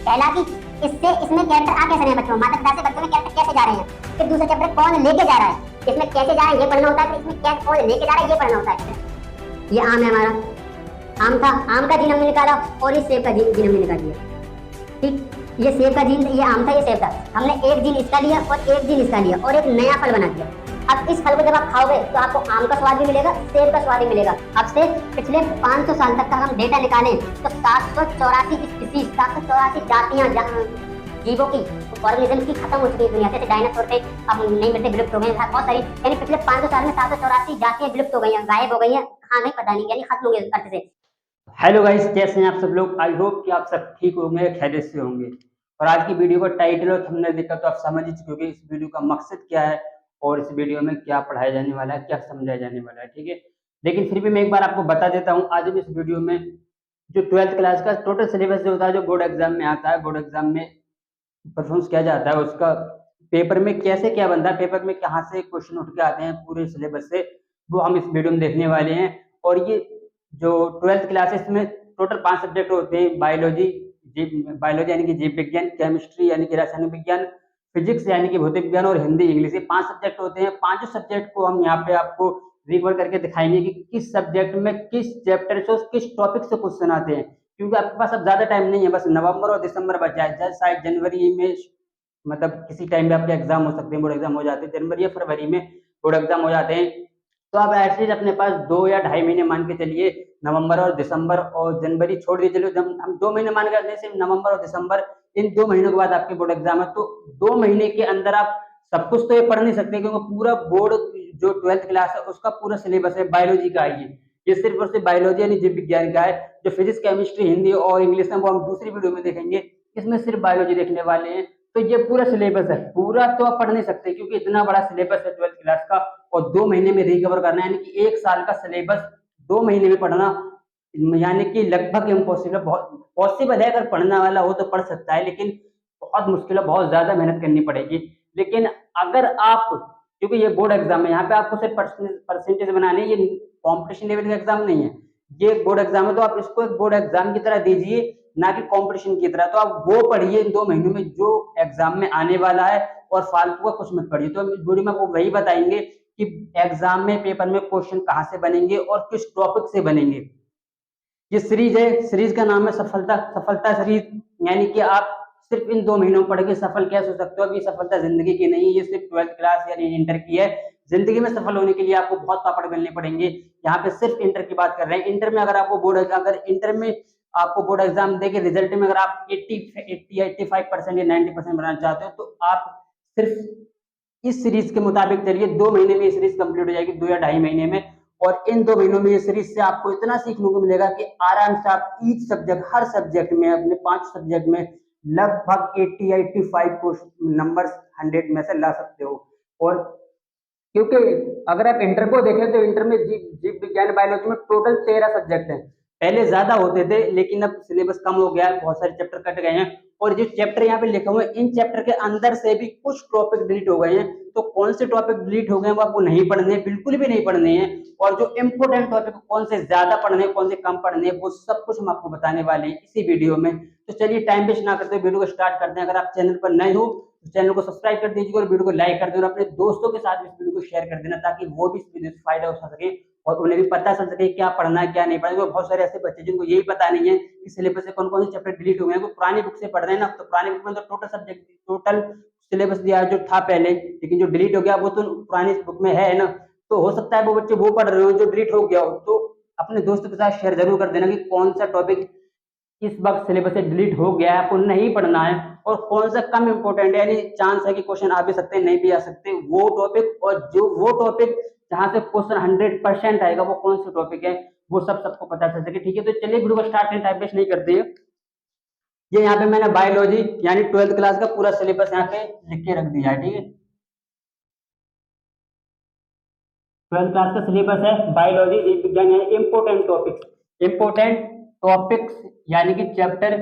पहला कि इससे इसमें कैरेक्टर आ कैसे रहे हैं बच्चों, माता पिता से बच्चों में कैरेक्टर कैसे जा रहे हैं। फिर दूसरा चैप्टर कौन लेके जा रहा है, इसमें कैसे जा रहा है ये पढ़ना होता है, फिर इसमें क्या कौन लेके जा रहा है ये पढ़ना होता है। ये आम है हमारा, आम था, आम का जीन हमने निकाला और इस सेब का जीन हमने निकाल दिया। ठीक, ये सेब का जीन, ये आम था, ये सेब था, हमने एक जीन इसका लिया और एक जीन इसका लिया और एक नया फल बना दिया। अब इस फल को जब आप खाओगे तो आपको आम का स्वाद भी मिलेगा, सेब का स्वाद भी मिलेगा। अब से पिछले 500 साल तक का हम डेटा निकालें तो 784 स्पीसीज, 784 जातियां जीवों की, ऑर्गेनिज्म की खत्म हो चुकी है दुनिया से। डायनासोर थे, अब नहीं मिलते, विलुप्त हो गए हैं बहुत सारी, यानी पिछले 500 साल में 784 जातियां विलुप्त हो गई हैं, गायब हो गई हैं, कहाँ गई पता नहीं, यानी खत्म हो गई अर्थ से। हेलो गाइस, कैसे हैं आप सब लोग। आई होप कि आप सब ठीक होंगे, खैरियत से होंगे। और आज की वीडियो का टाइटल और थंबनेल देखकर तो आप समझ ही चुके होंगे इस वीडियो का मकसद क्या है और इस वीडियो में क्या पढ़ाया जाने वाला है, क्या समझाया जाने वाला है। ठीक है, लेकिन फिर भी मैं एक बार आपको बता देता हूँ आज भी इस वीडियो में जो 12th क्लास का टोटल सिलेबस जो होता है, जो बोर्ड एग्जाम में आता है, बोर्ड एग्जाम में परफॉर्मेंस किया जाता है, उसका पेपर में कैसे क्या बनता है, पेपर में कहाँ से क्वेश्चन उठ के आते हैं पूरे सिलेबस से, वो हम इस वीडियो में देखने वाले हैं। और ये जो 12th क्लासेस में टोटल 5 सब्जेक्ट होते हैं, बायोलॉजी यानी कि जीव विज्ञान, केमिस्ट्री यानी कि रासायनिक विज्ञान, फिजिक्स यानी कि भौतिक विज्ञान और हिंदी इंग्लिश, ये 5 सब्जेक्ट होते हैं। 5 सब्जेक्ट को हम यहाँ पे आपको रिकवर करके दिखाएंगे कि किस सब्जेक्ट में किस चैप्टर से किस टॉपिक से क्वेश्चन आते हैं, क्योंकि आपके पास अब ज्यादा टाइम नहीं है, बस नवंबर और दिसंबर बचा है। शायद जनवरी में, मतलब किसी टाइम पे आपके एग्जाम हो सकते हैं, बोर्ड एग्जाम हो जाते हैं जनवरी या फरवरी में, बोर्ड एग्जाम हो जाते हैं। तो आप एटलीस्ट अपने पास 2 या 2.5 महीने मान के चलिए, नवंबर और दिसंबर और जनवरी छोड़ दीजिए, चलो जब हम 2 महीने मान के सिर्फ नवंबर और दिसंबर, इन 2 महीनों के बाद आपके बोर्ड एग्जाम है। तो 2 महीने के अंदर आप सब कुछ तो ये पढ़ नहीं सकते, क्योंकि पूरा बोर्ड जो 12th क्लास है उसका पूरा सिलेबस है बायोलॉजी का ही, ये सिर्फ और सिर्फ बायोलॉजी यानी जीव विज्ञान का है। जो फिजिक्स, केमिस्ट्री, हिंदी और इंग्लिश है वो हम दूसरी वीडियो में देखेंगे, इसमें सिर्फ बायोलॉजी देखने वाले हैं। तो ये पूरा सिलेबस है, पूरा तो आप पढ़ नहीं सकते क्योंकि इतना बड़ा सिलेबस है 12th क्लास का, और 2 महीने में रिकवर करना, यानी कि 1 साल का सिलेबस 2 महीने में पढ़ना, यानी कि लगभग इम्पॉसिबल। बहुत पॉसिबल है, अगर पढ़ने वाला हो तो पढ़ सकता है, लेकिन बहुत मुश्किल है, बहुत ज्यादा मेहनत करनी पड़ेगी। लेकिन अगर आप, क्योंकि ये बोर्ड एग्जाम है, यहाँ पे आपको सिर्फ परसेंटेज बनाने, ये कॉम्पिटिशन लेवल का एग्जाम नहीं है, ये बोर्ड एग्जाम है। तो आप इसको एक बोर्ड एग्जाम की तरह दीजिए, ना कि कंपटीशन की तरह। तो आप वो पढ़िए इन 2 महीनों में जो एग्जाम में आने वाला है, और फालतू का कुछ मत पढ़िए। तो वीडियो में आपको वही बताएंगे कि एग्जाम में, पेपर में क्वेश्चन कहाँ से बनेंगे और किस टॉपिक से बनेंगे। ये सीरीज है, सीरीज का नाम है सफलता सीरीज, यानी कि आप सिर्फ इन 2 महीनों में पढ़ के सफल कैसे हो सकते हो। अभी सफलता जिंदगी की नहीं, ये सिर्फ 12th क्लास यानी इंटर की है। जिंदगी में सफल होने के लिए आपको बहुत पापड़ बेलने पड़ेंगे। यहाँ पे सिर्फ इंटर की बात कर रहे हैं। इंटर में अगर आपको बोर्ड एग्जाम देके रिजल्ट में अगर आप 85% या 90% बनाना चाहते हो, तो आप सिर्फ इस सीरीज के मुताबिक चलिए। 2 महीने में ये सीरीज कंप्लीट हो जाएगी, 2 या 2.5 महीने में। और इन 2 महीनों में ये सीरीज से आपको इतना सीखने को मिलेगा कि आराम से आप ईच सब्जेक्ट, हर सब्जेक्ट में, अपने 5 सब्जेक्ट में लगभग 80 या 85 नंबर 100 में से ला सकते हो। और क्योंकि अगर आप इंटर को देखें तो इंटर में जीव विज्ञान, बायोलॉजी में टोटल 13 सब्जेक्ट हैं। पहले ज्यादा होते थे, लेकिन अब सिलेबस कम हो गया है, बहुत सारे चैप्टर कट गए हैं। और जो चैप्टर यहाँ पे लिखे हुए हैं, इन चैप्टर के अंदर से भी कुछ टॉपिक डिलीट हो गए हैं। तो कौन से टॉपिक डिलीट हो गए हैं वो आपको नहीं पढ़ने, बिल्कुल भी नहीं पढ़ने हैं। और जो इंपोर्टेंट टॉपिक कौन से ज्यादा पढ़ने हैं, कौन से कम पढ़ने हैं, वो सब कुछ हम आपको बताने वाले हैं इसी वीडियो में। तो चलिए टाइम वेस्ट ना करते हुए वीडियो को स्टार्ट करते हैं। अगर आप चैनल पर नए हो तो चैनल को सब्सक्राइब कर दीजिए और वीडियो को लाइक कर देना, और अपने दोस्तों के साथ इस वीडियो को शेयर कर देना, ताकि वो भी इस वीडियो से फायदा उठा सके और उन्हें भी पता चल सके क्या पढ़ना है क्या नहीं पढ़ना है। बहुत सारे ऐसे बच्चे जिनको यही पता नहीं है कि सिलेबस से कौन कौन से चैप्टर डिलीट हो गए हैं। वो पुरानी बुक से पढ़ रहे हैं ना, तो पुरानी बुक में तो टोटल सिलेबस दिया है जो था पहले, लेकिन जो डिलीट हो गया वो तो पुरानी बुक में है ना। तो हो सकता है वो बच्चे वो पढ़ रहे हो जो डिलीट हो गया हो। तो अपने दोस्तों के साथ शेयर जरूर कर देना कि कौन सा टॉपिक इस वक्त सिलेबस से डिलीट हो गया है, आपको नहीं पढ़ना है, और कौन सा कम इंपोर्टेंट है, यानी चांस है कि क्वेश्चन आ भी सकते हैं, नहीं भी आ सकते, वो टॉपिक। और जो वो टॉपिक जहां से क्वेश्चन 100% आएगा, वो कौन सा टॉपिक है, वो सबको पता चल सके। ठीक है, तो चलिए वीडियो को स्टार्ट करें, टाइम वेस्ट नहीं करते हैं। ये यहाँ पे मैंने बायोलॉजी यानी 12th क्लास का पूरा सिलेबस यहाँ पे लिख के रख दिया है। ठीक है, 12th क्लास का सिलेबस है बायोलॉजी, जीव विज्ञान यानी इंपोर्टेंट टॉपिक्स यानी कि चैप्टर,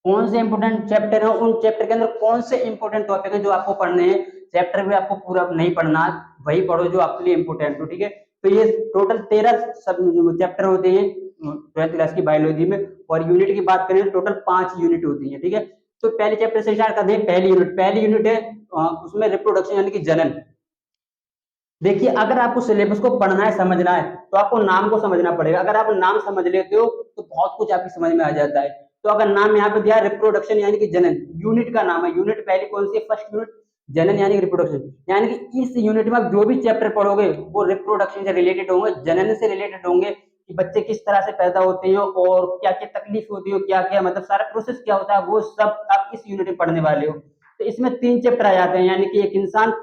कौन से इंपोर्टेंट चैप्टर है, उन चैप्टर के अंदर कौन से इंपोर्टेंट टॉपिक है जो आपको पढ़ने हैं। चैप्टर भी आपको पूरा नहीं पढ़ना, वही पढ़ो जो आपके लिए इंपोर्टेंट हो। ठीक है, तो ये टोटल 13 सब चैप्टर होते हैं, 12th क्लास की बायोलॉजी में। और यूनिट की बात करें तो टोटल 5 यूनिट होती है, ठीक है। तो पहले चैप्टर से स्टार्ट करते हैं। पहली यूनिट है उसमें रिप्रोडक्शन यानी कि जनन। देखिए, अगर आपको सिलेबस को पढ़ना है, समझना है, तो आपको नाम को समझना पड़ेगा। अगर आप नाम समझ लेते हो तो बहुत कुछ आपकी समझ में आ जाता है। तो अगर नाम यहाँ पे दिया रिप्रोडक्शन यानी कि जनन, यूनिट का नाम है। यूनिट पहली कौन सी है? फर्स्ट यूनिट जनन यानी कि रिप्रोडक्शन। यानी कि इस यूनिट में आप जो भी चैप्टर पढ़ोगे वो रिप्रोडक्शन से रिलेटेड होंगे, जनन से रिलेटेड होंगे कि बच्चे किस तरह से पैदा होते हैं और क्या क्या तकलीफ होती है, क्या क्या मतलब सारा प्रोसेस क्या होता है, वो सब आप इस यूनिट में पढ़ने वाले हो। तो इसमें 3 चैप्टर आ जाते हैं, यानी कि एक इंसान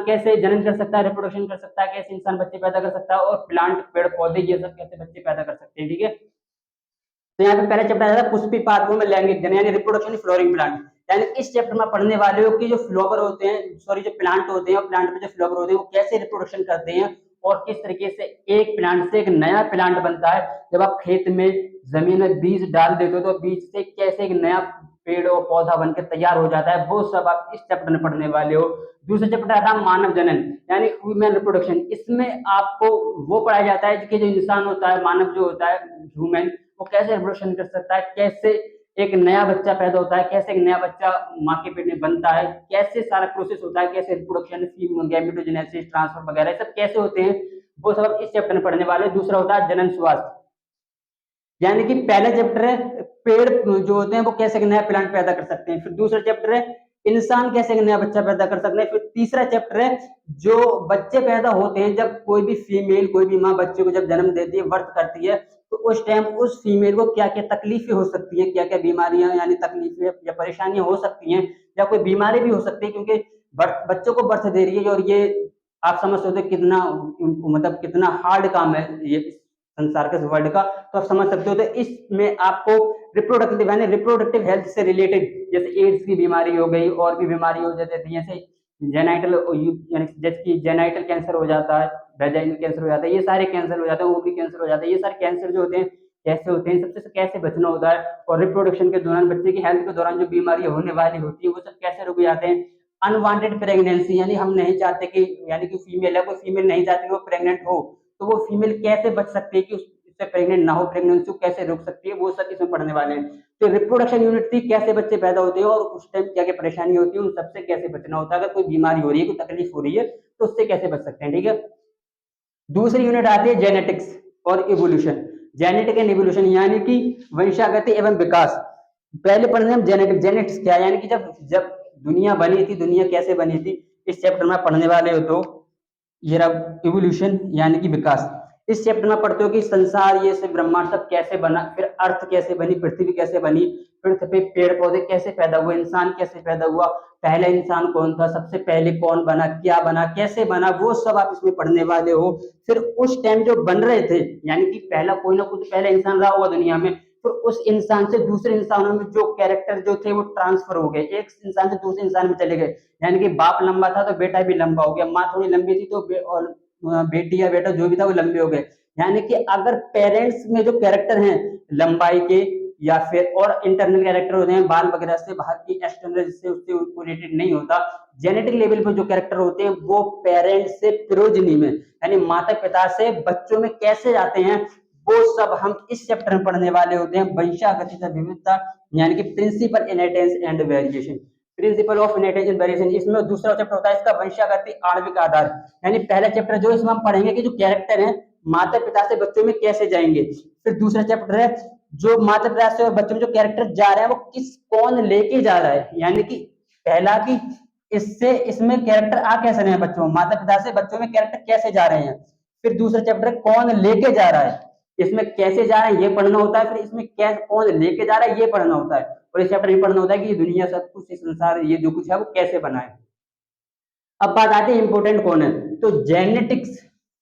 कैसे जनन कर सकता है, रिप्रोडक्शन कर सकता है, कैसे इंसान बच्चे पैदा कर सकता है, और प्लांट पेड़ पौधे ये सब कैसे बच्चे पैदा कर सकते हैं, ठीक है। तो यहाँ पे पहला चैप्टर आ जाता है पुष्पीपाद में लैंगिक जनन यानी रिप्रोडक्शन फ्लोरिंग प्लांट। यानी इस चैप्टर में पढ़ने वाले हो कि जो फ्लावर होते हैं, सॉरी जो प्लांट होते हैं और प्लांट में जो फ्लावर होते हैं वो कैसे रिप्रोडक्शन करते हैं और किस तरीके से एक प्लांट से एक नया प्लांट बनता है। जब आप खेत में जमीन में बीज डाल देते हो तो बीज से कैसे एक नया पेड़ और पौधा बनकर तैयार हो जाता है, वो सब आप इस चैप्टर में पढ़ने वाले हो। दूसरा चैप्टर आता है मानव जनन यानी ह्यूमन रिप्रोडक्शन। इसमें आपको वो पढ़ाया जाता है कि जो इंसान होता है, मानव जो होता है ह्यूमन, वो कैसे रिप्रोडक्शन कर सकता है, कैसे एक नया बच्चा पैदा होता है, कैसे एक नया बच्चा माँ के पेट में बनता है, कैसे सारा प्रोसेस होता है, कैसे रिप्रोडक्शन, गैमेटोजेनेसिस, ट्रांसफर वगैरह सब कैसे होते हैं, वो सब इस चैप्टर में पढ़ने वाले। दूसरा होता है जनन स्वास्थ्य, यानी कि पहला चैप्टर है पेड़ जो होते हैं वो कैसे एक नया प्लांट पैदा कर सकते हैं। फिर दूसरा चैप्टर है इंसान कैसे एक नया बच्चा पैदा कर सकते हैं। फिर तीसरा चैप्टर है जो बच्चे पैदा होते हैं, जब कोई भी फीमेल, कोई भी माँ बच्चे को जब जन्म देती है, बर्थ करती है, तो उस टाइम उस फीमेल को क्या क्या तकलीफें हो सकती हैं, क्या क्या बीमारियां यानी तकलीफें या परेशानियां हो सकती हैं, या कोई बीमारी भी हो सकती है, क्योंकि बच्चों को बर्थ दे रही है और ये आप समझ सकते हो कितना मतलब कितना हार्ड काम है ये संसार के वर्ल्ड का। तो आप समझ सकते हो। तो इसमें आपको रिप्रोडक्टिव यानी रिप्रोडक्टिव हेल्थ से रिलेटेड, जैसे एड्स की बीमारी हो गई और भी बीमारी हो जाती है, जैसे जेनाइटल यानी जैसे कि जेनाइटल कैंसर हो जाता है, वेजाइनल कैंसर हो जाता है, ये सारे कैंसर हो जाते हैं, ओवरी कैंसर हो जाता है, ये सारे कैंसर जो होते हैं कैसे होते हैं, सबसे कैसे बचना होता है, और रिप्रोडक्शन के दौरान बच्चे की हेल्थ के दौरान जो बीमारी होने वाली होती है वो सब कैसे रुक जाते हैं। अनवांटेड प्रेगनेंसी यानी हम नहीं चाहते कि, यानी कि फीमेल है, कोई फीमेल नहीं चाहती कि वो प्रेग्नेंट हो, तो वो फीमेल कैसे बच सकती है कि उससे प्रेग्नेंट ना हो, प्रेगनेंसी को कैसे रोक सकती है, वो सब इसमें पढ़ने वाले हैं। तो रिप्रोडक्शन यूनिट थी कैसे बच्चे पैदा होते हैं और उस टाइम क्या क्या परेशानी होती है, उन सबसे कैसे बचना होता है, अगर कोई बीमारी हो रही है, कोई तकलीफ हो रही है तो उससे कैसे बच सकते हैं, ठीक है। दूसरी यूनिट आती है जेनेटिक्स और इवोल्यूशन। जेनेटिक एंड इवोल्यूशन यानी कि वंशागति एवं विकास। पहले पढ़ने हम जेनेटिक्स क्या है, यानी कि जब जब दुनिया बनी थी, दुनिया कैसे बनी थी, इस चैप्टर में पढ़ने वाले हो। तो ये रहा इवोल्यूशन यानी कि विकास। इस चैप्टर में पढ़ते हो कि संसार, ये से ब्रह्मांड सब कैसे बना, फिर अर्थ कैसे बनी, पृथ्वी कैसे बनी, पृथ्वी पे पेड़ पौधे कैसे पैदा हुए, इंसान कैसे पैदा हुआ, पहले इंसान कौन था, सबसे पहले कौन बना, क्या बना, कैसे बना, वो सब आप इसमें पढ़ने वाले हो। फिर उस टाइम जो बन रहे थे, यानी कि पहला कोई ना कुछ पहले इंसान रहा होगा दुनिया में, तो उस इंसान से दूसरे इंसानों में जो कैरेक्टर जो थे वो ट्रांसफर हो गए, एक इंसान से दूसरे इंसान में चले गए। यानी कि बाप लंबा था तो बेटा भी लंबा हो गया, माँ थोड़ी लंबी थी तो बेटी या बेटा जो भी था वो लंबे हो गए। यानी कि अगर पेरेंट्स में जो कैरेक्टर हैं लंबाई के, या फिर और इंटरनल कैरेक्टर होते हैं बाल वगैरह से, बाहर की एक्सटर्नल जिससे उससे रिलेटेड नहीं होता, जेनेटिक लेवल पर जो कैरेक्टर होते हैं वो पेरेंट्स से प्रोजनी में यानी माता पिता से बच्चों में कैसे जाते हैं, वो सब हम इस चैप्टर में पढ़ने वाले होते हैं। वंशागति तथा विविधता यानी कि principle inheritance and variation, principle of inheritance and variation. इसमें दूसरा चैप्टर होता है इसका वंशागति आणविक आधार। यानी पहला चैप्टर जो इसमें हम पढ़ेंगे कि जो कैरेक्टर है माता पिता से बच्चों में कैसे जाएंगे। फिर दूसरा चैप्टर है जो माता पिता से और बच्चों में जो कैरेक्टर जा रहा है वो कौन लेके जा रहा है, यानी कि पहला कि इससे इसमें कैरेक्टर आ कैसे रहे हैं बच्चों, माता पिता से बच्चों में कैरेक्टर कैसे जा रहे हैं। फिर दूसरा चैप्टर कौन लेके जा रहा है, इसमें कैसे जा रहे हैं ये पढ़ना होता है। फिर इसमें क्या कौन लेके जा रहा है ये पढ़ना होता है। और इस चैप्टर में पढ़ना होता है कि ये दुनिया सब कुछ, ये संसार, ये जो कुछ है वो कैसे बना है। अब बात आती है इंपोर्टेंट कौन है, तो जेनेटिक्स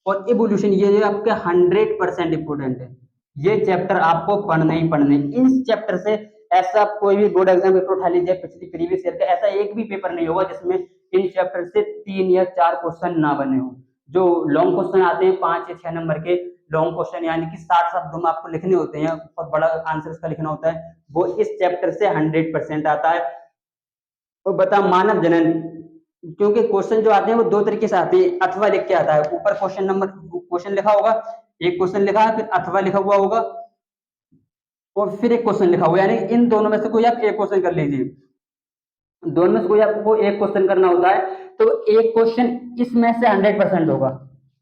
और इवोल्यूशन ये जो आपके 100% इंपोर्टेंट है। ये चैप्टर आपको पढ़ना ही पढ़ने। इन चैप्टर से ऐसा कोई भी बोर्ड एग्जाम पेपर उठा लीजिए पिछली प्रीवियस ईयर का, ऐसा एक भी पेपर नहीं होगा जिसमें इन चैप्टर से 3 या 4 क्वेश्चन ना बने हो। जो लॉन्ग क्वेश्चन आते हैं 5 या 6 नंबर के लॉन्ग क्वेश्चन, यानी कि 60 शब्दों में आपको लिखने होते हैं, बहुत बड़ा आंसर उसका लिखना होता है, वो इस चैप्टर से 100% आता है। और बता मानव जनन, क्योंकि क्वेश्चन जो आते हैं वो 2 तरीके से आते हैं, अथवा लिख के आता है। ऊपर क्वेश्चन लिखा होगा, एक क्वेश्चन लिखा है, फिर अथवा लिखा हुआ होगा, और फिर एक क्वेश्चन लिखा हुआ है, यानी इन दोनों में से कोई आप एक क्वेश्चन कर लीजिए। दोनों में से कोई आपको एक क्वेश्चन करना होता है, तो एक क्वेश्चन इसमें से 100% होगा,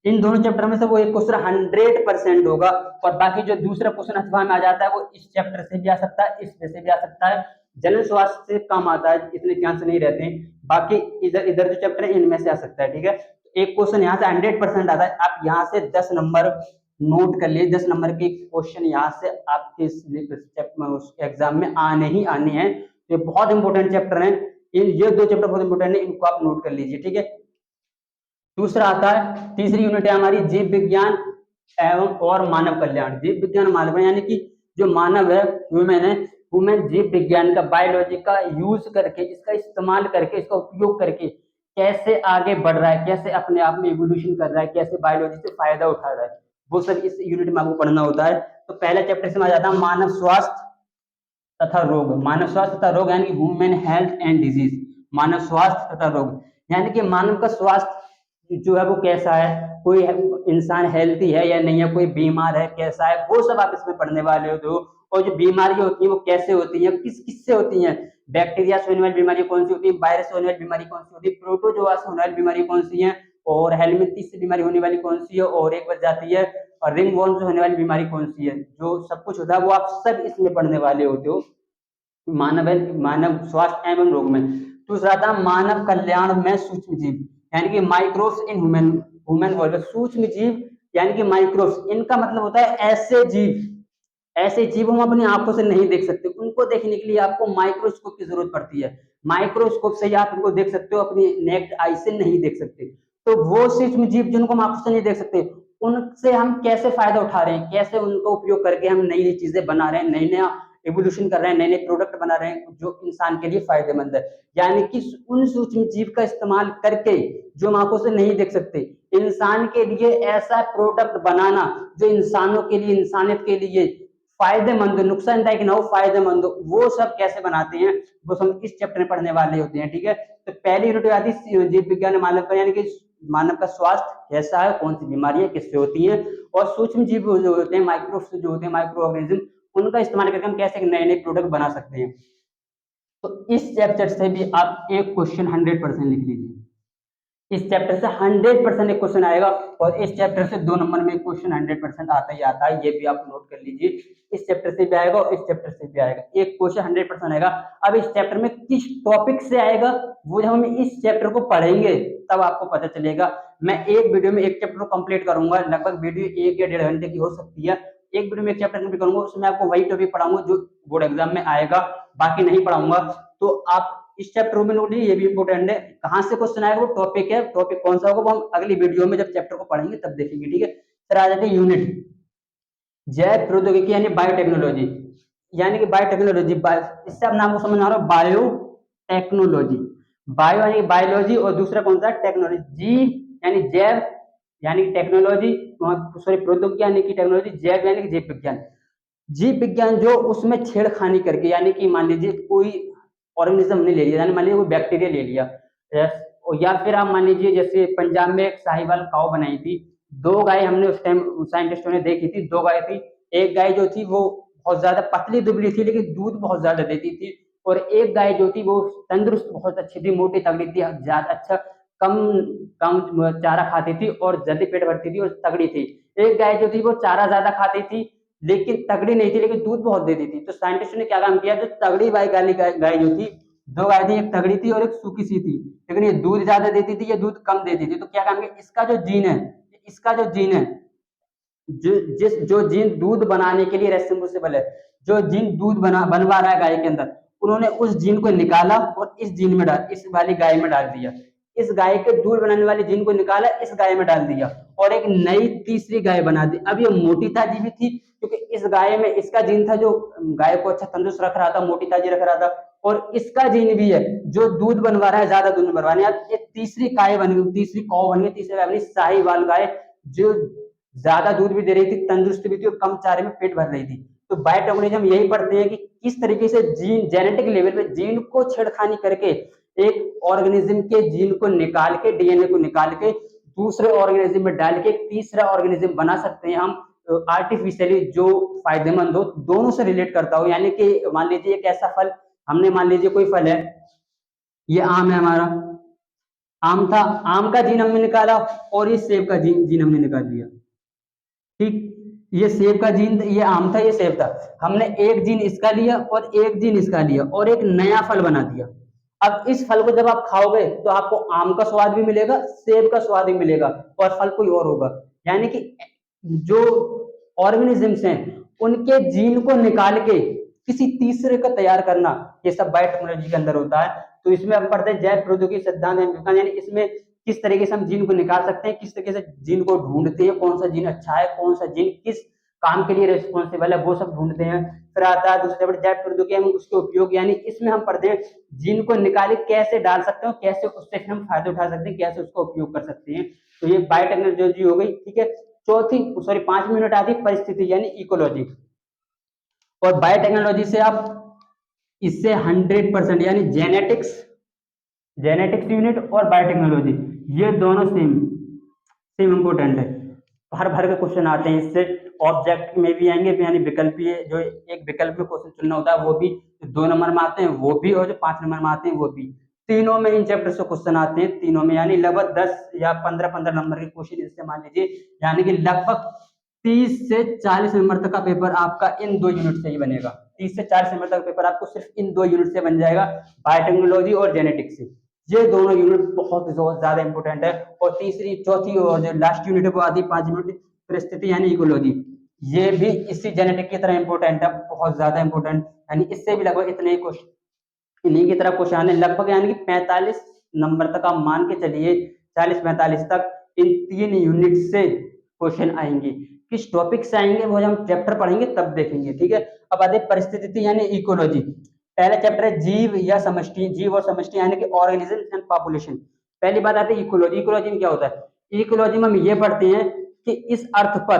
इन दोनों चैप्टर में से वो एक क्वेश्चन 100% होगा, और बाकी जो दूसरा क्वेश्चन अथवा में आ जाता है वो इस चैप्टर से भी आ सकता है, इसमें से भी आ सकता है, जनरल स्वास्थ्य से कम आता है, इतने चांस नहीं रहते हैं, बाकी इधर इधर जो चैप्टर है इनमें से आ सकता है। ठीक है, एक क्वेश्चन यहाँ से 100% आता है, आप यहाँ से 10 नंबर नोट कर लिए, 10 नंबर के क्वेश्चन यहाँ से आपके एग्जाम में आने ही आने हैं। ये बहुत इंपॉर्टेंट चैप्टर है, ये दो चैप्टर बहुत इंपॉर्टेंट है, इनको आप नोट कर लीजिए। ठीक है, दूसरा आता है, तीसरी यूनिट है हमारी जीव विज्ञान एवं और मानव कल्याण। जीव विज्ञान मानव, यानी कि जो मानव है, ह्यूमन है, ह्यूमन जीव विज्ञान का, बायोलॉजी का यूज करके, इसका इस्तेमाल करके, इसका उपयोग करके कैसे आगे बढ़ रहा है, कैसे अपने आप में इवोल्यूशन कर रहा है, कैसे बायोलॉजी से फायदा उठा रहा है, वो सब इस यूनिट में आपको पढ़ना होता है। तो पहला चैप्टर से आ जाता है मानव स्वास्थ्य तथा रोग। मानव स्वास्थ्य तथा रोग यानी कि ह्यूमन हेल्थ एंड डिजीज। मानव स्वास्थ्य तथा रोग यानी कि मानव का स्वास्थ्य जो है वो कैसा है, कोई इंसान हेल्थी है या नहीं है, कोई बीमार है कैसा है, वो सब आप इसमें पढ़ने वाले हो। और जो बीमारियां होती हैं वो कैसे होती हैं, किस किस से होती हैं, बैक्टीरिया से होने वाली बीमारी कौन सी होती है, वायरस से होने वाली बीमारी कौन सी होती है, प्रोटोजोआ से होने वाली बीमारी कौन सी है, और हेलमिंथ्स से बीमारी होने वाली कौन सी है, और एक बच जाती है और रिंगवॉर्म से होने वाली बीमारी कौन सी है। जो सब कुछ होता है वो आप सब इसमें पढ़ने वाले होते हो, मानव स्वास्थ्य एवं रोग में। दूसरा था मानव कल्याण में सूक्ष्म जीव, यानी कि माइक्रोब्स इन ह्यूमन वर्ल्ड। सूक्ष्म जीव यानी कि माइक्रोब्स, इनका मतलब होता है ऐसे जीव हम अपनी आंखों से नहीं देख सकते, उनको देखने के लिए आपको माइक्रोस्कोप की जरूरत पड़ती है। माइक्रोस्कोप से ही आप उनको देख सकते हो, अपनी नेक्ड आई से नहीं देख सकते। तो वो सूक्ष्म जीव जिनको हम आंखों से नहीं देख सकते, उनसे हम कैसे फायदा उठा रहे हैं, कैसे उनका उपयोग करके हम नई नई चीजें बना रहे हैं, नई नया एवोल्यूशन कर रहे हैं, नए नए प्रोडक्ट बना रहे हैं जो इंसान के लिए फायदेमंद है। यानी कि उन सूक्ष्म जीव का इस्तेमाल करके जो हम आंखों से नहीं देख सकते, इंसान के लिए ऐसा प्रोडक्ट बनाना जो इंसानों के लिए, इंसानियत के लिए फायदेमंद, नुकसानदायक ना हो, फायदेमंद, वो सब कैसे बनाते हैं वो हम इस चैप्टर में पढ़ने वाले होते हैं। ठीक है, तो पहली यूनिट आती है जीव विज्ञान मानव का, यानी कि मानव का स्वास्थ्य कैसा है, कौन सी बीमारियां किससे होती हैं, और सूक्ष्म जीव जो होते हैं, माइक्रोब्स जो होते हैं, माइक्रो ऑर्गेनिज्म, उनका इस्तेमाल करके हम कैसे नए नए प्रोडक्ट बना सकते हैं। तो इस चैप्टर से भी आप एक क्वेश्चन 100% लिख लीजिए। इस चैप्टर से 100% एक क्वेश्चन आएगा, और इस चैप्टर से 2 नंबर में क्वेश्चन 100% आता ही आता है, ये भी आप नोट कर लीजिए। इस चैप्टर से भी आएगा और इस चैप्टर से भी आएगा, एक क्वेश्चन 100% आएगा। अब इस चैप्टर में किस टॉपिक से आएगा वो जब हम इस चैप्टर को पढ़ेंगे तब आपको पता चलेगा। मैं एक वीडियो में एक चैप्टर को कंप्लीट करूंगा, लगभग वीडियो 1 या 1.5 घंटे की हो सकती है। एक वीडियो में एक चैप्टर कंप्लीट करूंगा, उसमें आपको वही टॉपिक पढ़ाऊंगा जो बोर्ड एग्जाम में आएगा, बाकी नहीं पढ़ाऊंगा। तो आप इस चैप्टर में नोट लीजिए, ये भी इंपोर्टेंट है, कहां से क्वेश्चन आएगा, वो टॉपिक है, टॉपिक कौन सा होगा वो हम अगली वीडियो में जब चैप्टर को पढ़ेंगे तब देखेंगे। ठीक है, फिर आ जाते हैं यूनिट जैव प्रौद्योगिकी यानी बायोटेक्नोलॉजी, यानी कि बायोटेक्नोलॉजी, इससे आप नाम को समझ आ रहा हो, बायोटेक्नोलॉजी। बायो यानी बायोलॉजी और दूसरा कौन सा टेक्नोलॉजी, जी यानी जैव यानी टेक्नोलॉजी, सॉरी प्रौद्योगिकी यानी कि टेक्नोलॉजी, जैव यानी कि जीव विज्ञान। जीव विज्ञान जो उसमें छेड़खानी करके, यानी कि मान लीजिए कोई ऑर्गेनिज्म ने ले लिया, यानी मान लीजिए कोई बैक्टीरिया ले लिया, या फिर आप मान लीजिए जैसे पंजाब में एक साहिवाल काऊ बनाई थी, 2 गाय हमने उस टाइम साइंटिस्टों ने देखी थी, 2 गाय थी, एक गाय जो थी वो बहुत ज्यादा पतली दुबली थी लेकिन दूध बहुत ज्यादा देती थी, और एक गाय जो थी वो तंदुरुस्त बहुत अच्छी थी, मोटी तगड़ी थी, ज्यादा अच्छा कम कम चारा खाती थी और जल्दी पेट भरती थी और तगड़ी थी। एक गाय जो थी वो चारा ज्यादा खाती थी लेकिन तगड़ी नहीं थी, लेकिन दूध बहुत देती थी। तो साइंटिस्ट ने क्या काम किया, जो तगड़ी गाय जो थी, 2 गाय थी, एक तगड़ी थी और एक सूखी सी थी, लेकिन ये दूध ज्यादा देती थी, ये दूध कम देती थी। तो क्या काम किया, इसका जो जीन है, जो जीन दूध बनाने के लिए रेस्पॉन्सिबल है, जो जीन दूध बनवा रहा है गाय के अंदर, उन्होंने उस जीन को निकाला और इस जीन में इस वाली गाय में डाल दिया। इस गाय के दूध बनाने वाली जीन को निकाला, इस गाय में डाल दिया और एक नई तीसरी गाय बना दी। अब ये मोटी ताजी भी थी क्योंकि इस गाय में इसका जीन था जो गाय को अच्छा तंदुरुस्त रख रहा था, मोटी ताजी रख रहा था, और इसका जीन भी है जो दूध बनवा रहा है, ज्यादा दूध बनवाने। ये तीसरी गाय बन गई, तीसरी कौ बन गई, तीसरी गाय बनी साहिवाल गाय, जो ज्यादा दूध भी दे रही थी, तंदुरुस्त भी थी और कम चारे में पेट भर रही थी। तो बायोटेक्नोलॉजी हम यही पढ़ते हैं कि किस तरीके से जीन, जेनेटिक लेवल पे जीन को छेड़खानी करके एक ऑर्गेनिज्म के जीन को निकाल के, डीएनए को निकाल के दूसरे ऑर्गेनिज्म में डाल के तीसरा ऑर्गेनिज्म बना सकते हैं हम, आर्टिफिशियली जो फायदेमंद हो, दोनों से रिलेट करता हो। यानी कि मान लीजिए एक ऐसा फल, हमने मान लीजिए कोई फल है, ये आम है हमारा, आम था, आम का जीन हमने निकाला और ये सेब का जीन हमने निकाल लिया। ठीक, ये सेब का जीन, ये आम था, ये सेब था, हमने एक जीन इसका लिया और एक जीन इसका लिया और एक नया फल बना दिया। अब इस फल को जब आप खाओगे तो आपको आम का स्वाद भी मिलेगा, सेब का स्वाद भी मिलेगा और फल कोई और होगा। यानी कि जो ऑर्गेनिजम्स हैं उनके जीन को निकाल के किसी तीसरे का तैयार करना, ये सब बायोटेक्नोलॉजी के अंदर होता है। तो इसमें हम पढ़ते हैं जैव प्रौद्योगिकी सिद्धांत, यानी इसमें किस तरीके से हम जीन को निकाल सकते हैं, किस तरीके से जीन को ढूंढते हैं, कौन सा जीन अच्छा है, कौन सा जीन किस काम के लिए रिस्पॉन्सिबल है, वो सब ढूंढते हैं। फिर आता है दूसरे जैव प्रौद्योगिकी में उसके उपयोग, यानी इसमें हम पढ़ते हैं जीन को निकाले कैसे डाल सकते हैं, कैसे उससे हम फायदा उठा सकते हैं, कैसे उसका उपयोग कर सकते हैं। तो ये बायोटेक्नोलॉजी हो गई। ठीक है, चौथी, सॉरी 5 मिनट आती है परिस्थिति यानी इकोलॉजी। और बायोटेक्नोलॉजी से आप इससे 100% यानी जेनेटिक्स यूनिट और बायोटेक्नोलॉजी, ये दोनों सेम इंपोर्टेंट है। हर भर के क्वेश्चन आते हैं इससे, ऑब्जेक्ट में भी आएंगे, यानी विकल्पीय, जो एक विकल्प में क्वेश्चन चुनना होता है वो भी 2 नंबर में आते हैं, वो भी, और जो 5 नंबर में आते हैं वो भी। तीनों में इन चैप्टर से क्वेश्चन आते हैं, तीनों में, यानी लगभग 10 या 15 नंबर के क्वेश्चन इससे मान लीजिए, यानी कि लगभग 30 से 40 नंबर तक का पेपर आपका इन 2 यूनिट से ही बनेगा। 30 से 40 नंबर तक पेपर आपको सिर्फ इन 2 यूनिट से बन जाएगा, बायोटेक्नोलॉजी और जेनेटिक्स से। ये दोनों यूनिट बहुत ज्यादा इंपोर्टेंट है। और तीसरी, चौथी और जो लास्ट यूनिट है वो आती है 5 मिनट परिस्थिति यानी इकोलॉजी, ये भी इसी जेनेटिक की तरह इंपोर्टेंट है, बहुत ज्यादा इंपोर्टेंट। यानी इससे भी लगभग इतने ही क्वेश्चन, इन्हीं की तरह क्वेश्चन आने लगभग, यानी कि 45 नंबर तक आप मान के चलिए, 40-45 तक इन 3 यूनिट से क्वेश्चन आएंगे। किस टॉपिक से आएंगे वो हम चैप्टर पढ़ेंगे तब देखेंगे। ठीक है, अब आते परिस्थिति यानी इकोलॉजी। पहला चैप्टर है जीव या समष्टि, जीव और समष्टि यानी कि ऑर्गेनिज्म एंड पॉपुलेशन। पहली बात आती है इकोलॉजी। इकोलॉजी में क्या होता है? इकोलॉजी में हम ये पढ़ते हैं कि इस अर्थ पर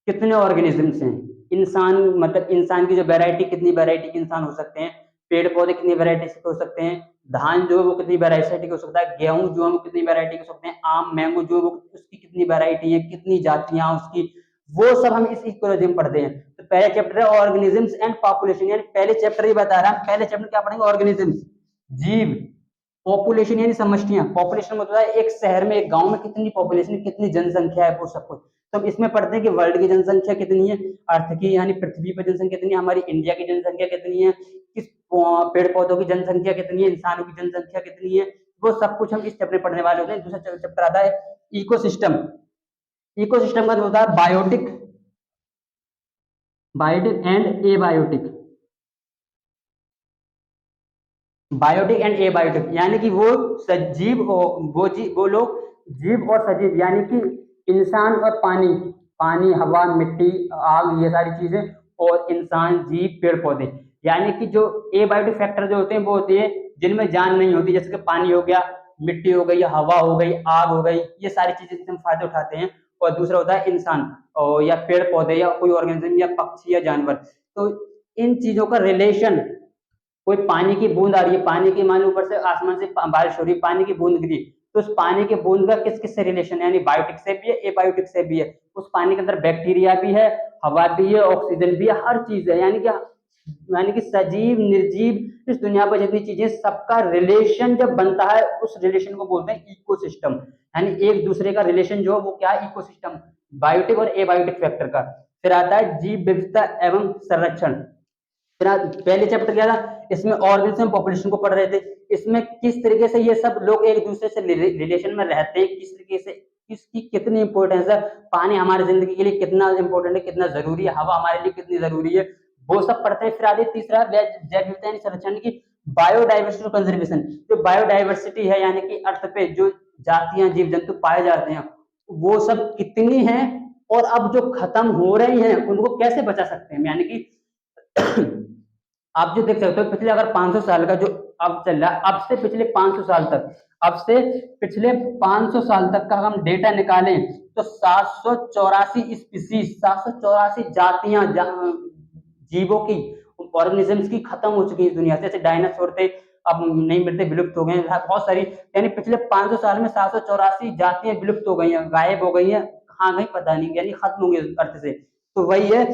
कितने ऑर्गेनिजम्स हैं, इंसान, मतलब इंसान की जो वैरायटी, कितनी वैरायटी के इंसान हो सकते हैं, पेड़ पौधे कितनी वैरायटी के हो सकते हैं, धान जो है वो कितनी वैरायटी के हो सकता है, गेहूं जो है वो कितनी वैरायटी के हो सकते हैं, आम मैंगो जो है वो उसकी कितनी वैरायटी है, कितनी जातियां उसकी, वो सब हम इस इकोलॉजी में पढ़ते हैं। तो पहला चैप्टर है ऑर्गेनिजम्स एंड पॉपुलेशन, यानी पहले चैप्टर ही बता रहा है, पहले चैप्टर क्या पढ़ेंगे? ऑर्गेनिजम्स, जीव, पॉपुलेशन यानी समष्टियां, पॉपुलेशन मतलब है एक शहर में, एक गांव में कितनी पॉपुलेशन, कितनी जनसंख्या है, वो सब कुछ। तो हम इसमें पढ़ते हैं कि वर्ल्ड की जनसंख्या कितनी है, अर्थ की यानी पृथ्वी पर जनसंख्या कितनी है, हमारी इंडिया की जनसंख्या कितनी है, किस पेड़ पौधों की जनसंख्या कितनी है, इंसानों की जनसंख्या कितनी है, वो सब कुछ हम इस चैप्टर में पढ़ने वाले होते हैं। दूसरा चैप्टर आता है इकोसिस्टम। इकोसिस्टम का होता है biotic and abiotic, biotic and abiotic, यानी कि वो सजीव, वो लोग जीव और सजीव, यानी कि इंसान और पानी, हवा, मिट्टी, आग, ये सारी चीजें, और इंसान, जीव, पेड़ पौधे। यानी कि जो एबायोटिक फैक्टर जो होते हैं वो होते हैं जिनमें जान नहीं होती, जैसे कि पानी हो गया, मिट्टी हो गई, हवा हो गई, आग हो गई, ये सारी चीजें से हम फायदे उठाते हैं। और दूसरा होता है इंसान या पेड़ पौधे या कोई ऑर्गेनिज्म या पक्षी या जानवर। तो इन चीजों का रिलेशन, कोई पानी की बूंद आ रही है, पानी की, मान ऊपर से आसमान से बारिश हो रही है, पानी की बूंद गिरी, तो उस पानी की बूंद का किस किस से रिलेशन है, यानी बायोटिक से भी है, एबायोटिक से भी है। उस पानी के अंदर बैक्टीरिया भी है, हवा भी है, ऑक्सीजन भी है, हर चीज है। यानी कि सजीव, निर्जीव, इस दुनिया पर जितनी चीजें, सबका रिलेशन जब बनता है, उस रिलेशन को बोलते हैं इकोसिस्टम। यानी एक दूसरे का रिलेशन जो वो क्या है? इकोसिस्टम, बायोटिक और एबायोटिक फैक्टर का। फिर आता है जीव विविधता एवं संरक्षण। फिर पहले चैप्टर क्या था? इसमें ऑर्गेनिज्म पॉपुलेशन को पढ़ रहे थे। इसमें किस तरीके से ये सब लोग एक दूसरे से रिलेशन में रहते हैं, किस तरीके से, किसकी कितनी इंपॉर्टेंस है, पानी हमारी जिंदगी के लिए कितना इंपॉर्टेंट है, कितना जरूरी है, हवा हमारे लिए कितनी जरूरी है, वो सब पढ़ते हैं। फिर आगे तीसरा जैव विविधता यानी संरक्षण की बायोडाइवर्सिटी कंजर्वेशन। जो बायोडाइवर्सिटी है, यानी कि अर्थ पे जो जातियां, जीव जंतु पाए जाते हैं, वो सब कितनी हैं, और अब जो खत्म हो रही हैं उनको कैसे बचा सकते हैं। यानी कि आप जो देख सकते हो, पिछले अगर 500 साल का जो अब चल रहा है, अब से पिछले 500 साल तक, अब से पिछले 500 साल तक का हम डेटा निकालें तो 784 स्पीसीज, 784 जातियां, जीवों की, ऑर्गेनिजम्स की खत्म हो चुकी है इस दुनिया से। जैसे डायनासोर थे, अब नहीं मिलते, विलुप्त हो गए हैं बहुत सारी। यानी पिछले 500 साल में 784 जातियां विलुप्त हो गई हैं, गायब हो गई हैं, कहाँ गई पता नहीं, यानी खत्म हो गई अर्थ से। तो वही है,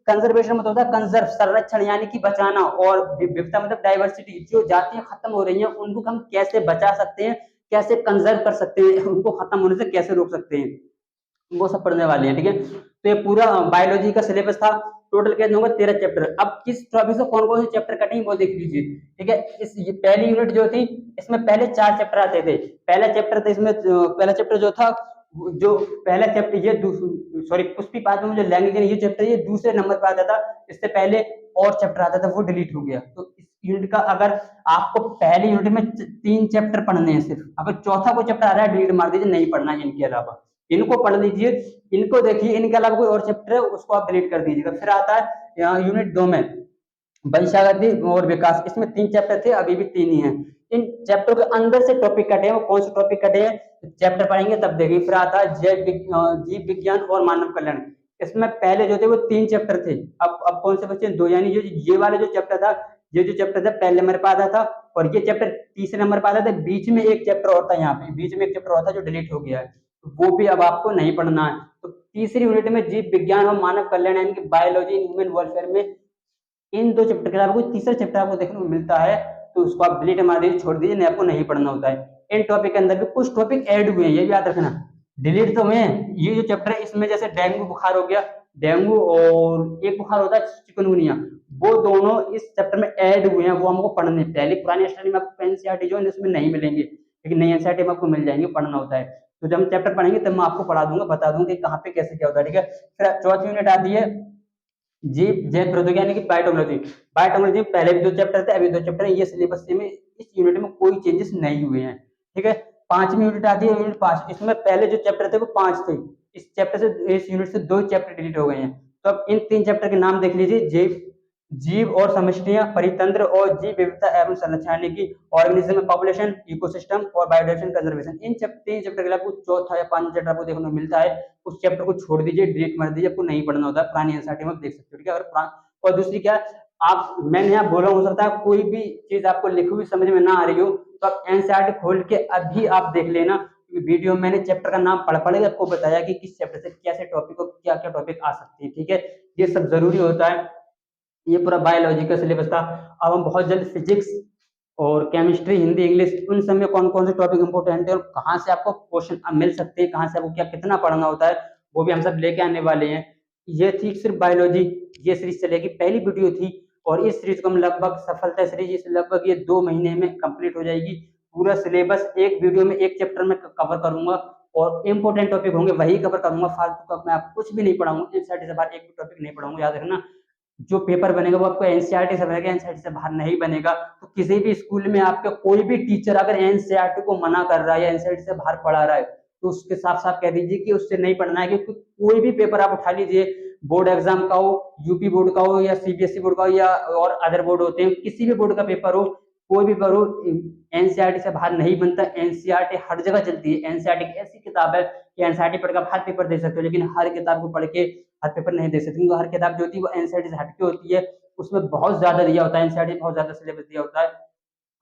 कंजर्वेशन मतलब होता है कंजर्व, संरक्षण यानी कि बचाना, और विविधता मतलब डाइवर्सिटी, जो जातियां खत्म हो रही हैं उनको हम कैसे बचा सकते हैं, कैसे कंजर्व कर सकते हैं, उनको खत्म होने से कैसे रोक सकते हैं, वो सब पढ़ने वाले हैं। ठीक है, तो ये पूरा बायोलॉजी का सिलेबस था। टोटल कितने होंगे 13 चैप्टर। अब किस टॉपिक से कौन कौन से चैप्टर कटे वो देख लीजिए। ठीक है, ये पहली यूनिट जो थी इसमें पहले 4 चैप्टर आते थे। पहला चैप्टर था इसमें, पहला चैप्टर जो था, जो पहला चैप्टर ये सॉरी पुष्पी पाठ में जो लैंग्वेज है ये चैप्टर ये दूसरे नंबर पर आता था। इससे पहले और चैप्टर आता था वो डिलीट हो गया। तो इस यूनिट का अगर आपको पहली यूनिट में 3 चैप्टर पढ़ने हैं सिर्फ, अगर चौथा कोई चैप्टर आ रहा है डिलीट मार दीजिए, नहीं पढ़ना है इनके अलावा। इनको पढ़ लीजिए, इनको देखिए, इनके अलावा कोई और चैप्टर है उसको आप डिलीट कर दीजिएगा। फिर आता है यूनिट 2 में वंशागति और विकास, इसमें 3 चैप्टर थे, अभी भी 3 ही हैं। इन चैप्टर के अंदर से टॉपिक कटे हैं, वो कौन से टॉपिक कटे हैं चैप्टर पढ़ेंगे तब देखिए। फिर आता है जीव विज्ञान और मानव कल्याण, इसमें पहले जो थे वो 3 चैप्टर थे, अब कौन से बच्चे 2, यानी जो ये वाला जो चैप्टर था, ये जो चैप्टर था पहले नंबर पर आता था, और ये चैप्टर तीसरे नंबर पर आता था। बीच में एक चैप्टर और था, यहाँ पे बीच में एक चैप्टर और था जो डिलीट हो गया है, वो भी अब आपको नहीं पढ़ना है। तो तीसरी यूनिट में जीव विज्ञान और मानव कल्याण यानी कि बायोलॉजी इन ह्यूमन वेलफेयर में इन 2 चैप्टर के अलावा कोई तीसरा चैप्टर आपको देखने को मिलता है तो उसको आप डिलीट मार दीजिए, छोड़ दीजिए, नहीं आपको नहीं पढ़ना होता है। इन टॉपिक के अंदर भी कुछ टॉपिक ऐड हुए हैं, ये भी याद रखना, डिलीट तो हुए हैं। ये जो चैप्टर है इसमें जैसे डेंगू बुखार हो गया, डेंगू और एक बुखार होता है चिकनगुनिया, वो दोनों इस चैप्टर में ऐड हुए हैं, वो हमको पढ़ने। पहले पुरानी स्टडी में आपको एनसीईआरटी जो है इसमें नहीं मिलेंगे, लेकिन नई एनसीईआरटी में आपको मिल जाएंगे, पढ़ना होता है। तो जब हम चैप्टर पढ़ेंगे तब मैं आपको पढ़ा दूंगा, बता दूंगा कि कहाँ पे कैसे क्या होता है। ठीक है, फिर चौथी यूनिट आती है जीव जैव प्रौद्योगिकी यानी कि बायोटेक्नोलॉजी। बायोटेक्नोलॉजी पहले भी 2 चैप्टर थे, अभी 2 चैप्टर है, ये सिलेबस में इस यूनिट में कोई चेंजेस नहीं हुए हैं। ठीक है, 5वीं यूनिट आती है यूनिट 5, इसमें पहले जो चैप्टर थे वो 5 थे, इस चैप्टर से इस यूनिट से 2 चैप्टर डिलीट हो गए हैं। तो अब इन 3 चैप्टर के नाम देख लीजिए, जीव और समष्टियां, परितंत्र और जीव विविधता एवं संरक्षण यानी कि ऑर्गेनिज्म पॉपुलेशन, इकोसिस्टम और बायोडाइवर्सिटी कंजर्वेशन। इन 3 चैप्टर के लिए आपको चौथा या 5वां चैप्टर आपको देखने को मिलता है, उस चैप्टर को छोड़ दीजिए, डिलीट कर दीजिए, आपको नहीं पढ़ना होता है। पुरानी एनसीईआरटी में आप देख सकते हो। ठीक है, अगर और दूसरी क्या, आप मैंने यहाँ बोला हो सकता है कोई भी चीज आपको लिखी हुई समझ में ना आ रही हो तो आप एनसीईआरटी खोल के अभी आप देख लेना, वीडियो में मैंने चैप्टर का नाम पढ़ के आपको बताया कि किस चैप्टर से कैसे टॉपिक और क्या क्या टॉपिक आ सकते हैं। ठीक है, ये सब जरूरी होता है। ये पूरा बायोलॉजी का सिलेबस था। अब हम बहुत जल्द फिजिक्स और केमिस्ट्री, हिंदी, इंग्लिश, उन सब में कौन कौन से टॉपिक इंपोर्टेंट है और कहाँ से आपको क्वेश्चन मिल सकते हैं, कहाँ से आपको क्या कितना पढ़ना होता है, वो भी हम सब लेके आने वाले हैं। ये थी सिर्फ बायोलॉजी, ये सीरीज चलेगी, पहली वीडियो थी, और इस सीरीज को हम लगभग सफलता सीरीज लगभग ये 2 महीने में कंप्लीट हो जाएगी। पूरा सिलेबस एक वीडियो में एक चैप्टर में कवर करूंगा, और इंपोर्टेंट टॉपिक होंगे वही कवर करूंगा, फालतू का मैं आप कुछ भी नहीं पढ़ाऊंगा, एनसीईआरटी से बाहर एक भी टॉपिक नहीं पढ़ाऊंगा। याद रखना, जो पेपर बनेगा वो आपको एनसीईआरटी से बनेगा, एनसीईआरटी से बाहर नहीं बनेगा। तो किसी भी स्कूल में आपका कोई भी टीचर अगर एनसीईआरटी को मना कर रहा है या एनसीईआरटी से बाहर पढ़ा रहा है तो उसके साफ साफ कह दीजिए कि उससे नहीं पढ़ना है, क्योंकि कोई भी पेपर आप उठा लीजिए, बोर्ड एग्जाम का हो, यूपी बोर्ड का हो या सीबीएसई बोर्ड का हो या और अदर बोर्ड होते हैं, किसी भी बोर्ड का पेपर हो, कोई भी पेपर हो, एनसीईआरटी से बाहर नहीं बनता। एनसीईआरटी हर जगह चलती है। एनसीईआरटी एक ऐसी किताब है कि एनसीईआरटी पढ़कर आप हर पेपर दे सकते हो, लेकिन हर किताब को पढ़ के हर पेपर नहीं दे सकते, क्योंकि हर किताब जो होती है वो एनसीईआरटी से हटके होती है, उसमें बहुत ज्यादा दिया होता है, एनसीईआरटी बहुत ज्यादा सिलेबस दिया होता है,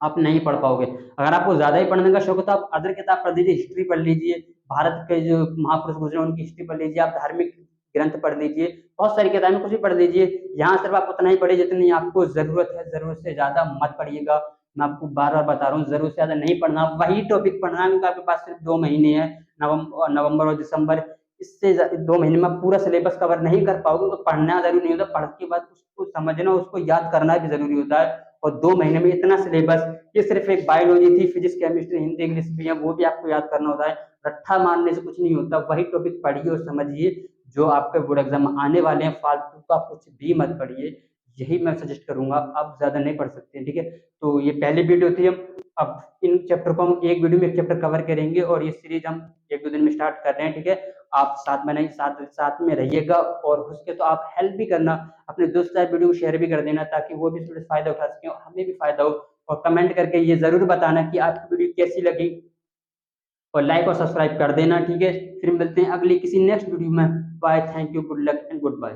आप नहीं पढ़ पाओगे। अगर आपको ज्यादा ही पढ़ने का शौक है तो आप अदर किताब पढ़ लीजिए, हिस्ट्री पढ़ लीजिए, भारत के जो महापुरुष गुजरे उनकी हिस्ट्री पढ़ लीजिए, आप धार्मिक ग्रंथ पढ़ लीजिए, बहुत सारी किताबें कुछ भी पढ़ लीजिए। यहाँ सिर्फ आप उतना ही पढ़िए जितनी आपको जरूरत है, जरूरत से ज्यादा मत पढ़िएगा। मैं आपको बार बार बता रहा हूँ, जरूरत से ज्यादा नहीं पढ़ना, वही टॉपिक पढ़ना है, क्योंकि आपके पास सिर्फ 2 महीने है, नवंबर और दिसंबर, इससे 2 महीने में पूरा सिलेबस कवर नहीं कर पाओगे। तो पढ़ना जरूरी नहीं होता, पढ़ के बाद उसको समझना, उसको याद करना भी जरूरी होता है। और 2 महीने में इतना सिलेबस, ये सिर्फ एक बायोलॉजी थी, फिजिक्स, केमिस्ट्री, हिंदी, इंग्लिश भी है, वो भी आपको याद करना होता है। रट्ठा मारने से कुछ नहीं होता, वही टॉपिक पढ़िए और समझिए जो आपके बोर्ड एग्जाम आने वाले हैं। फालतू का कुछ भी मत पढ़िए, यही मैं सजेस्ट करूंगा, आप ज्यादा नहीं पढ़ सकते। ठीक है, तो ये पहली वीडियो थी। हम अब इन चैप्टर को हम एक वीडियो में एक चैप्टर कवर करेंगे, और ये सीरीज हम 1-2 दिन में स्टार्ट कर रहे हैं। ठीक है, आप साथ में नहीं साथ में रहिएगा, और हो सके तो आप हेल्प भी करना, अपने दोस्त साथ वीडियो को शेयर भी कर देना, ताकि वो भी थोड़ा फायदा उठा सके और हमें भी फायदा हो। और कमेंट करके ये जरूर बताना कि आपकी वीडियो कैसी लगी, और लाइक और सब्सक्राइब कर देना। ठीक है, फिर मिलते हैं अगली किसी नेक्स्ट वीडियो में। Bye, thank you, good luck and good bye.